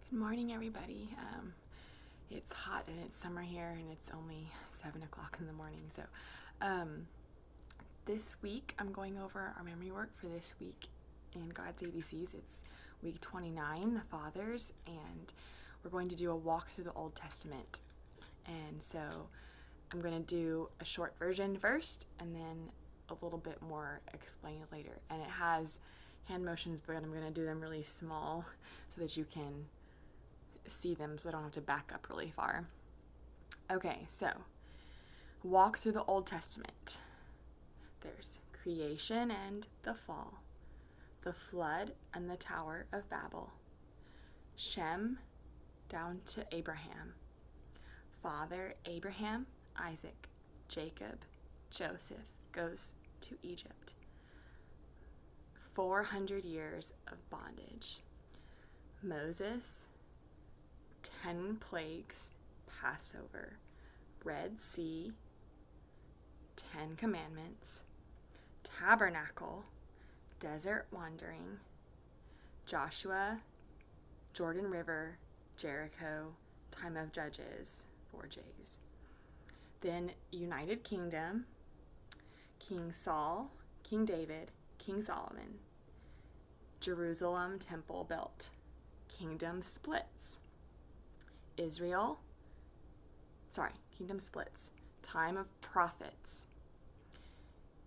Good morning, everybody. It's hot and it's summer here, and it's only 7 o'clock in the morning. So, this week I'm going over our memory work for this week in God's ABCs. It's week 29, the Fathers, and we're going to do a walk through the Old Testament. And so, I'm going to do a short version first, and then a little bit more explained later. And it has hand motions, but I'm going to do them really small so that you can see them, so I don't have to back up really far. Okay, so walk through the Old Testament. There's creation and the fall, the flood and the Tower of Babel, Shem down to Abraham, father Abraham, Isaac, Jacob, Joseph goes to Egypt, 400 years of bondage, Moses, 10 plagues, Passover, Red Sea, 10 commandments, tabernacle, desert wandering, Joshua, Jordan River, Jericho, time of Judges, 4 J's. Then United Kingdom, King Saul, King David, King Solomon, Jerusalem temple built, kingdom splits, kingdom splits, time of prophets.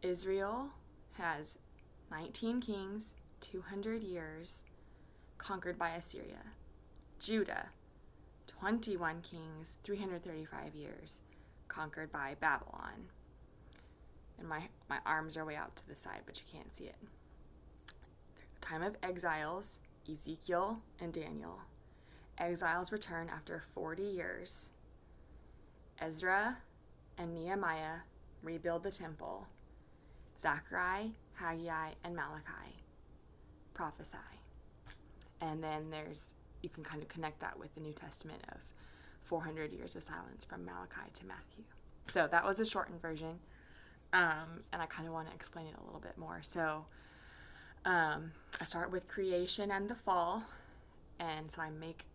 Israel has 19 kings, 200 years, conquered by Assyria. Judah, 21 kings, 335 years, conquered by Babylon. And my arms are way out to the side, but you can't see it. Time of exiles, Ezekiel and Daniel. Exiles return after 40 years. Ezra and Nehemiah rebuild the temple. Zechariah, Haggai, and Malachi prophesy. And then you can kind of connect that with the New Testament of 400 years of silence from Malachi to Matthew. So that was a shortened version, and I kind of want to explain it a little bit more. So I start with creation and the fall, and so I make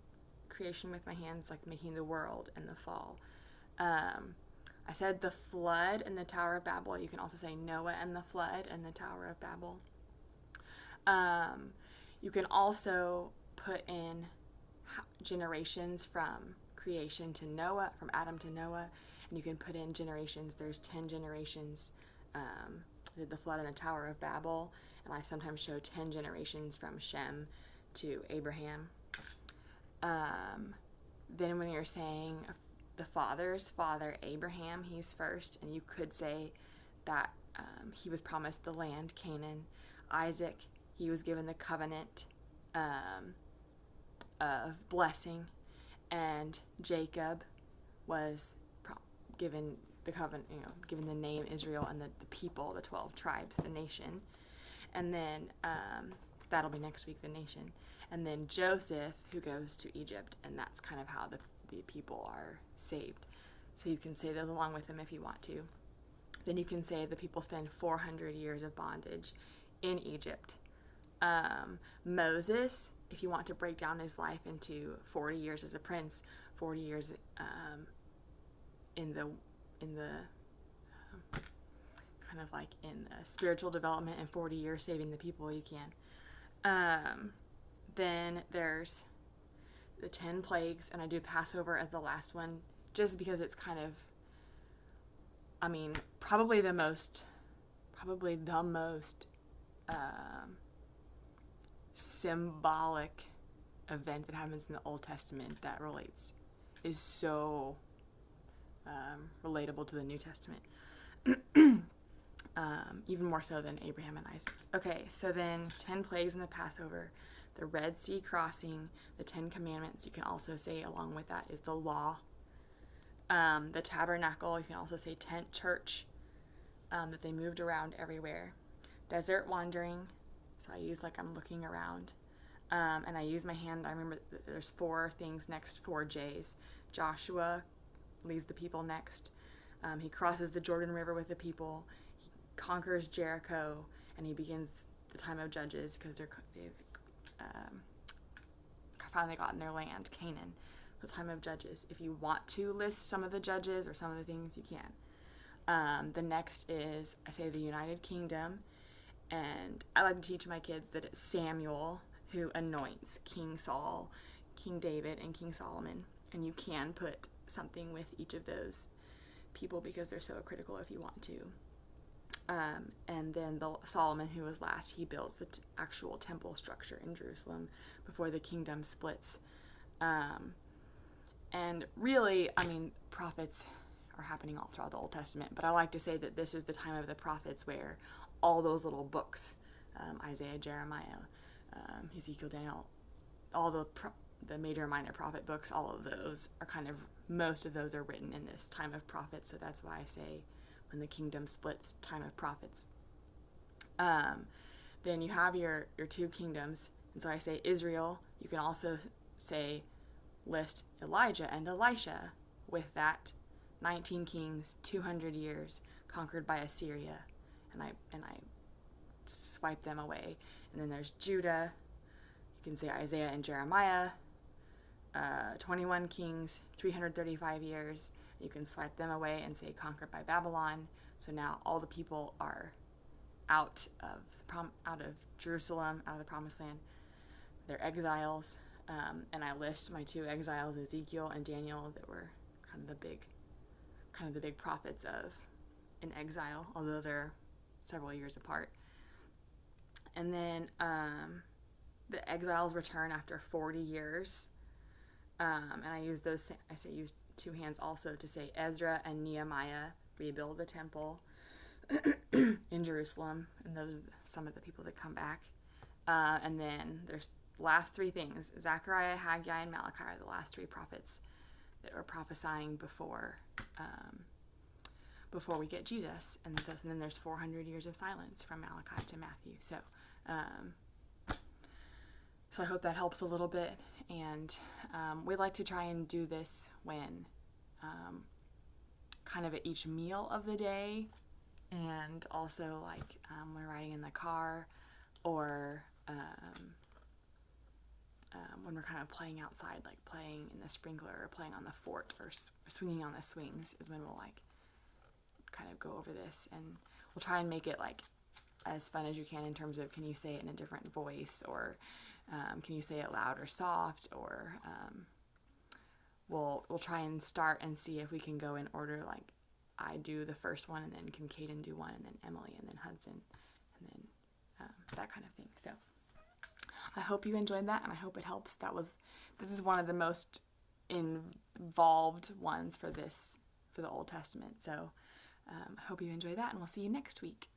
creation with my hands, like making the world and the fall. I said the flood and the Tower of Babel. You can also say Noah and the flood and the Tower of Babel. You can also put in generations from creation to Noah, from Adam to Noah, and you can put in generations. There's 10 generations. The flood and the Tower of Babel, and I sometimes show 10 generations from Shem to Abraham. Then when you're saying the father's father, Abraham, he's first, and you could say that he was promised the land, Canaan. Isaac, he was given the covenant of blessing, and Jacob was given the covenant, given the name Israel and the people, the 12 tribes, the nation. And then that'll be next week, the nation. And then Joseph, who goes to Egypt, and that's kind of how the people are saved. So you can say those along with them if you want to. Then you can say the people spend 400 years of bondage in Egypt. Moses, if you want to break down his life into 40 years as a prince, 40 years in the kind of like in the spiritual development, and 40 years saving the people, you can. Then there's the 10 plagues, and I do Passover as the last one, just because it's kind of, probably the most symbolic event that happens in the Old Testament that is so relatable to the New Testament. Even more so than Abraham and Isaac. Okay, so then 10 plagues in the Passover, the Red Sea crossing, the 10 commandments, you can also say along with that is the law. The tabernacle, you can also say tent church, that they moved around everywhere. Desert wandering, so I use like I'm looking around. And I use my hand. I remember there's 4 things next, 4 J's. Joshua leads the people next. He crosses the Jordan River with the people. He conquers Jericho, and he begins the time of Judges because they've finally gotten their land, Canaan, the time of Judges. If you want to list some of the judges or some of the things, you can. The next is, I say, the United Kingdom. And I like to teach my kids that it's Samuel who anoints King Saul, King David, and King Solomon. And you can put something with each of those people because they're so critical if you want to. And then Solomon, who was last, he builds the actual temple structure in Jerusalem before the kingdom splits. And really, I mean, prophets are happening all throughout the Old Testament, but I like to say that this is the time of the prophets where all those little books, Isaiah, Jeremiah, Ezekiel, Daniel, all the major and minor prophet books, all of those are kind of, most of those are written in this time of prophets. So that's why I say when the kingdom splits, time of prophets. Then you have your two kingdoms. And so I say Israel. You can also say, list Elijah and Elisha with that 19 kings, 200 years, conquered by Assyria. And I swipe them away. And then there's Judah. You can say Isaiah and Jeremiah. 21 kings, 335 years. You can swipe them away and say conquered by Babylon. So now all the people are out of Jerusalem, out of the promised land. They're exiles. And I list my two exiles, Ezekiel and Daniel, that were kind of the big prophets of in exile, although they're several years apart. And then the exiles return after 40 years. And I use use two hands also to say Ezra and Nehemiah rebuild the temple in Jerusalem. And those are some of the people that come back. And then there's last three things. Zechariah, Haggai, and Malachi are the last three prophets that are prophesying before we get Jesus. And then there's 400 years of silence from Malachi to Matthew. So I hope that helps a little bit. And we like to try and do this when kind of at each meal of the day, and also like when we're riding in the car, or when we're kind of playing outside, like playing in the sprinkler or playing on the fort or swinging on the swings, is when we'll like kind of go over this, and we'll try and make it like as fun as you can in terms of, can you say it in a different voice, or can you say it loud or soft, or we'll try and start and see if we can go in order, like I do the first one, and then can Kaden do one, and then Emily, and then Hudson, and then that kind of thing. So I hope you enjoyed that, and I hope it helps. This is one of the most involved ones for the Old Testament. So I hope you enjoy that, and we'll see you next week.